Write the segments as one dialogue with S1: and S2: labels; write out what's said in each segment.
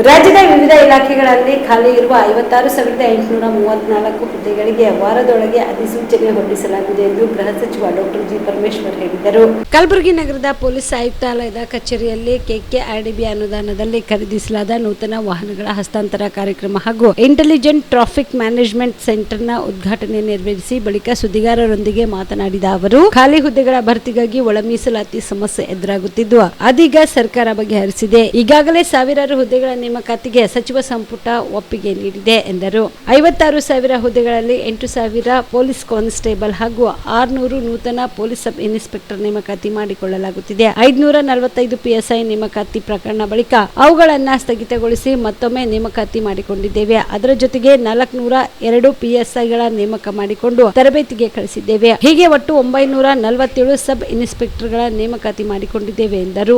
S1: ರಾಜ್ಯದ ವಿವಿಧ ಇಲಾಖೆಗಳಲ್ಲಿ ಖಾಲಿ ಇರುವ 56,834 ಹುದ್ದೆಗಳಿಗೆ ವಾರದೊಳಗೆ ಅಧಿಸೂಚನೆ ಹೊರಡಿಸಲಾಗಿದೆ ಎಂದು ಗೃಹ ಸಚಿವ ಡಾಕ್ಟರ್ ಜಿ ಪರಮೇಶ್ವರ್ ಹೇಳಿದರು. ಕಲಬುರಗಿ ನಗರದ ಪೊಲೀಸ್ ಆಯುಕ್ತಾಲಯದ ಕಚೇರಿಯಲ್ಲಿ ಕೆಕೆಆರ್ಡಿಬಿ ಅನುದಾನದಲ್ಲಿ ಖರೀದಿಸಲಾದ ನೂತನ ವಾಹನಗಳ ಹಸ್ತಾಂತರ ಕಾರ್ಯಕ್ರಮ ಹಾಗೂ ಇಂಟೆಲಿಜೆಂಟ್ ಟ್ರಾಫಿಕ್ ಮ್ಯಾನೇಜ್ಮೆಂಟ್ ಸೆಂಟರ್ನ ಉದ್ಘಾಟನೆ ನೆರವೇರಿಸಿ ಬಳಿಕ ಸುದ್ದಿಗಾರರೊಂದಿಗೆ ಮಾತನಾಡಿದ ಅವರು, ಖಾಲಿ ಹುದ್ದೆಗಳ ಭರ್ತಿಗಾಗಿ ಒಳ ಮೀಸಲಾತಿ ಸಮಸ್ಯೆ ಎದುರಾಗುತ್ತಿದ್ದು ಅದೀಗ ಸರ್ಕಾರ ಬಗೆಹರಿಸಿದೆ. ಈಗಾಗಲೇ ಸಾವಿರಾರು ಹುದ್ದೆಗಳ ನೇಮಕಾತಿಗೆ ಸಚಿವ ಸಂಪುಟ ಒಪ್ಪಿಗೆ ನೀಡಿದೆ ಎಂದರು. 56,000 ಹುದ್ದೆಗಳಲ್ಲಿ 8,000 ಪೊಲೀಸ್ ಕಾನ್ಸ್ಟೇಬಲ್ ಹಾಗೂ 600 ನೂತನ ಪೊಲೀಸ್ ಸಬ್ ಇನ್ಸ್ಪೆಕ್ಟರ್ ನೇಮಕಾತಿ ಮಾಡಿಕೊಳ್ಳಲಾಗುತ್ತಿದೆ. 545 PSI ನೇಮಕಾತಿ ಪ್ರಕರಣ ಬಳಿಕ ಅವುಗಳನ್ನು ಸ್ಥಗಿತಗೊಳಿಸಿ ಮತ್ತೊಮ್ಮೆ ನೇಮಕಾತಿ ಮಾಡಿಕೊಂಡಿದ್ದೇವೆ. ಅದರ ಜೊತೆಗೆ 402 PSIಗಳ ನೇಮಕ ಮಾಡಿಕೊಂಡು ತರಬೇತಿಗೆ ಕಳಿಸಿದ್ದೇವೆ. ಹೀಗೆ ಒಟ್ಟು 947 ಸಬ್ ಇನ್ಸ್ಪೆಕ್ಟರ್ಗಳ ನೇಮಕಾತಿ ಮಾಡಿಕೊಂಡಿದ್ದೇವೆ ಎಂದರು.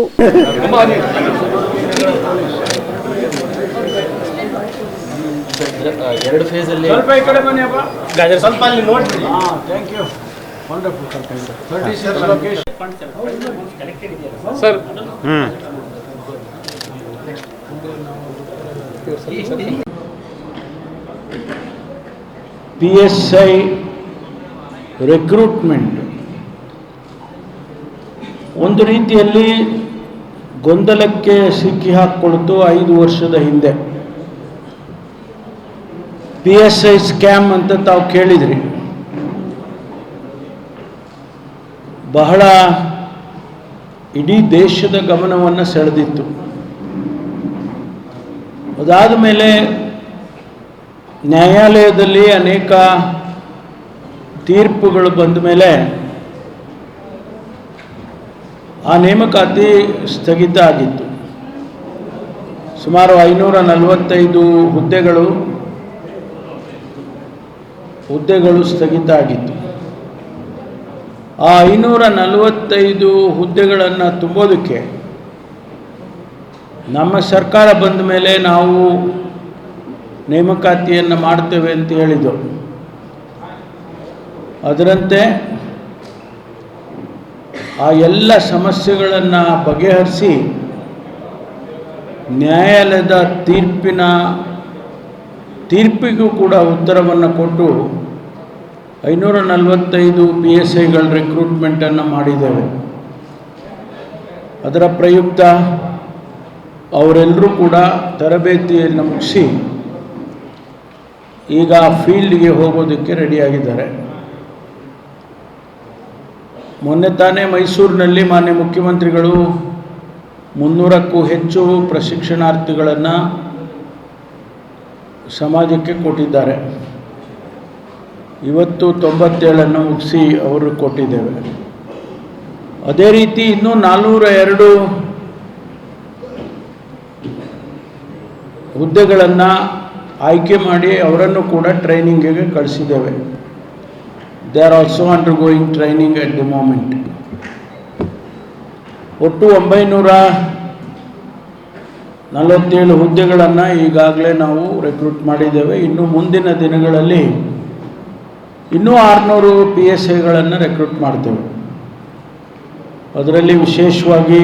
S2: ಎರಡು ಫೇಸ್ ಅಲ್ಲಿ
S3: ಸ್ವಲ್ಪ ಈ ಕಡೆ ಬನ್ನಿ ಅಪ್ಪ, ಸ್ವಲ್ಪ ಅಲ್ಲಿ ನೋಡಿ. Thank you, wonderful sir. 36 location sir. PSI recruitment ಒಂದು ರೀತಿಯಲ್ಲಿ ಗೊಂದಲಕ್ಕೆ ಸಿಕ್ಕಿ ಹಾಕಿಕೊಳ್ತು 5 ವರ್ಷದ ಹಿಂದೆ. PSI ಸ್ಕ್ಯಾಮ್ ಅಂತ ತಾವು ಕೇಳಿದ್ರಿ. ಬಹಳ ಇಡೀ ದೇಶದ ಗಮನವನ್ನು ಸೆಳೆದಿತ್ತು. ಅದಾದ ಮೇಲೆ ನ್ಯಾಯಾಲಯದಲ್ಲಿ ಅನೇಕ ತೀರ್ಪುಗಳು ಬಂದ ಮೇಲೆ ಆ ನೇಮಕಾತಿ ಸ್ಥಗಿತ ಆಗಿತ್ತು. ಸುಮಾರು 545 ಹುದ್ದೆಗಳು ಸ್ಥಗಿತ ಆಗಿತ್ತು. ಆ 545 ಹುದ್ದೆಗಳನ್ನು ತುಂಬೋದಕ್ಕೆ ನಮ್ಮ ಸರ್ಕಾರ ಬಂದ ಮೇಲೆ ನಾವು ನೇಮಕಾತಿಯನ್ನು ಮಾಡ್ತೇವೆ ಅಂತ ಹೇಳಿದರು. ಅದರಂತೆ ಆ ಎಲ್ಲ ಸಮಸ್ಯೆಗಳನ್ನು ಬಗೆಹರಿಸಿ ನ್ಯಾಯಾಲಯದ ತೀರ್ಪಿಗೂ ಕೂಡ ಉತ್ತರವನ್ನು ಕೊಟ್ಟು 545 PSIಗಳ ರಿಕ್ರೂಟ್ಮೆಂಟನ್ನು ಮಾಡಿದ್ದೇವೆ. ಅದರ ಪ್ರಯುಕ್ತ ಅವರೆಲ್ಲರೂ ಕೂಡ ತರಬೇತಿಯನ್ನು ಮುಗಿಸಿ ಈಗ ಫೀಲ್ಡ್ಗೆ ಹೋಗೋದಕ್ಕೆ ರೆಡಿಯಾಗಿದ್ದಾರೆ. ಮೊನ್ನೆ ತಾನೇ ಮೈಸೂರಿನಲ್ಲಿ ಮಾನ್ಯ ಮುಖ್ಯಮಂತ್ರಿಗಳು 300ಕ್ಕೂ ಹೆಚ್ಚು ಪ್ರಶಿಕ್ಷಣಾರ್ಥಿಗಳನ್ನು ಸಮಾಜಕ್ಕೆ ಕೊಟ್ಟಿದ್ದಾರೆ. ಇವತ್ತು 97 ಮುಗಿಸಿ ಅವರು ಕೊಟ್ಟಿದ್ದೇವೆ. ಅದೇ ರೀತಿ ಇನ್ನೂ 402 ಹುದ್ದೆಗಳನ್ನು ಆಯ್ಕೆ ಮಾಡಿ ಅವರನ್ನು ಕೂಡ ಟ್ರೈನಿಂಗಿಗೆ ಕಳಿಸಿದ್ದೇವೆ. They are also undergoing training at the moment. ಒಟ್ಟು 947 ಹುದ್ದೆಗಳನ್ನು ಈಗಾಗಲೇ ನಾವು ರಿಕ್ರೂಟ್ ಮಾಡಿದ್ದೇವೆ. ಇನ್ನು ಮುಂದಿನ ದಿನಗಳಲ್ಲಿ ಇನ್ನೂ 600 PSIಗಳನ್ನು ರಿಕ್ರೂಟ್ ಮಾಡ್ತೇವೆ. ಅದರಲ್ಲಿ ವಿಶೇಷವಾಗಿ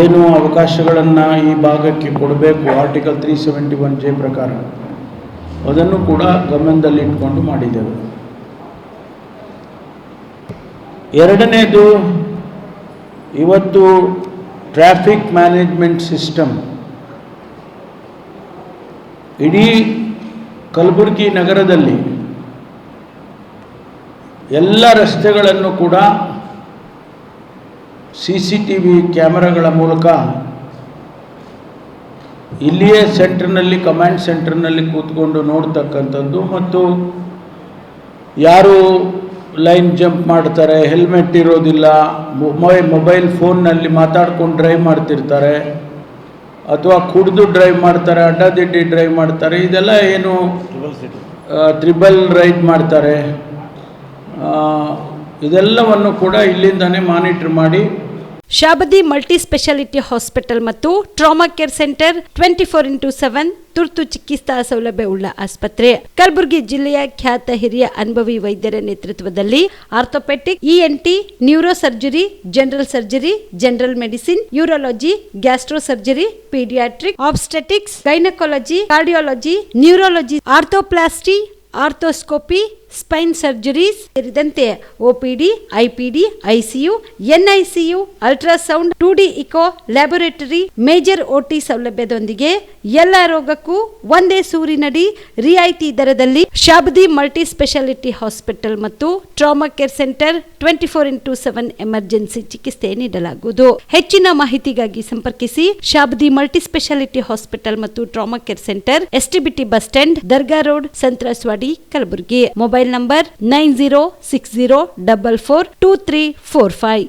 S3: ಏನು ಅವಕಾಶಗಳನ್ನು ಈ ಭಾಗಕ್ಕೆ ಕೊಡಬೇಕು ಆರ್ಟಿಕಲ್ 371J ಪ್ರಕಾರ ಅದನ್ನು ಕೂಡ ಗಮನದಲ್ಲಿಟ್ಕೊಂಡು ಮಾಡಿದ್ದೇವೆ. ಎರಡನೇದು, ಇವತ್ತು ಟ್ರಾಫಿಕ್ ಮ್ಯಾನೇಜ್ಮೆಂಟ್ ಸಿಸ್ಟಮ್ ಇಡೀ ಕಲಬುರಗಿ ನಗರದಲ್ಲಿ ಎಲ್ಲ ರಸ್ತೆಗಳನ್ನು ಕೂಡ CCTV ಕ್ಯಾಮರಾಗಳ ಮೂಲಕ ಇಲ್ಲಿಯೇ ಸೆಂಟರ್ನಲ್ಲಿ, ಕಮಾಂಡ್ ಸೆಂಟರ್ನಲ್ಲಿ ಕೂತ್ಕೊಂಡು ನೋಡ್ತಕ್ಕಂಥದ್ದು ಮತ್ತು ಯಾರು ಲೈನ್ ಜಂಪ್ ಮಾಡ್ತಾರೆ, ಹೆಲ್ಮೆಟ್ ಇರೋದಿಲ್ಲ, ಮೊಬೈಲ್ ಫೋನ್ನಲ್ಲಿ ಮಾತಾಡ್ಕೊಂಡು ಡ್ರೈವ್ ಮಾಡ್ತಿರ್ತಾರೆ ಅಥವಾ ಕುಡಿದು ಡ್ರೈವ್ ಮಾಡ್ತಾರೆ, ಅಡ್ಡದಿಡ್ಡಿ ಡ್ರೈವ್ ಮಾಡ್ತಾರೆ, ಇದೆಲ್ಲ ಏನು ಟ್ರಿಬಲ್ ರೈಡ್ ಮಾಡ್ತಾರೆ, ಇದೆಲ್ಲವನ್ನು ಕೂಡ ಇಲ್ಲಿಂದನೇ ಮಾನಿಟರ್ ಮಾಡಿ
S1: ಶಾಬದಿ ಮಲ್ಟಿ ಸ್ಪೆಷಾಲಿಟಿ ಹಾಸ್ಪಿಟಲ್ ಮತ್ತು ಟ್ರಾಮಾ ಕೇರ್ ಸೆಂಟರ್ 24/7 ತುರ್ತು ಚಿಕಿತ್ಸಾ ಸೌಲಭ್ಯ ಉಳ್ಳ ಆಸ್ಪತ್ರೆ. ಕಲಬುರಗಿ ಜಿಲ್ಲೆಯ ಖ್ಯಾತ ಹಿರಿಯ ಅನುಭವಿ ವೈದ್ಯರ ನೇತೃತ್ವದಲ್ಲಿ orthopaedic, ENT, neuro surgery, general surgery, general medicine, urology, gastro surgery, paediatric, obstetrics, gynaecology, cardiology, neurology, arthroplasty, arthroscopy, spine surgeries ಸೇರಿದಂತೆ OPD, IPD, ICU, NICU, ultrasound, 2D echo, laboratory, major OT ಸೌಲಭ್ಯದೊಂದಿಗೆ ಎಲ್ಲ ರೋಗಕ್ಕೂ ಒಂದೇ ಸೂರಿನಡಿ ರಿಯಾಯಿತಿ ದರದಲ್ಲಿ ಶಾಬದಿ ಮಲ್ಟಿ ಸ್ಪೆಷಾಲಿಟಿ ಹಾಸ್ಪಿಟಲ್ ಮತ್ತು trauma care centre 24/7 emergency ಚಿಕಿತ್ಸೆ ನೀಡಲಾಗುವುದು. ಹೆಚ್ಚಿನ ಮಾಹಿತಿಗಾಗಿ ಸಂಪರ್ಕಿಸಿ ಶಾಬದಿ ಮಲ್ಟಿ ಸ್ಪೆಷಾಲಿಟಿ ಹಾಸ್ಪಿಟಲ್ ಮತ್ತು trauma care centre, STBT bus stand, Dargah road, ಸಂತ್ರಸ್ವಾಡಿ, Kalaburagi. Mobile number 9060442345.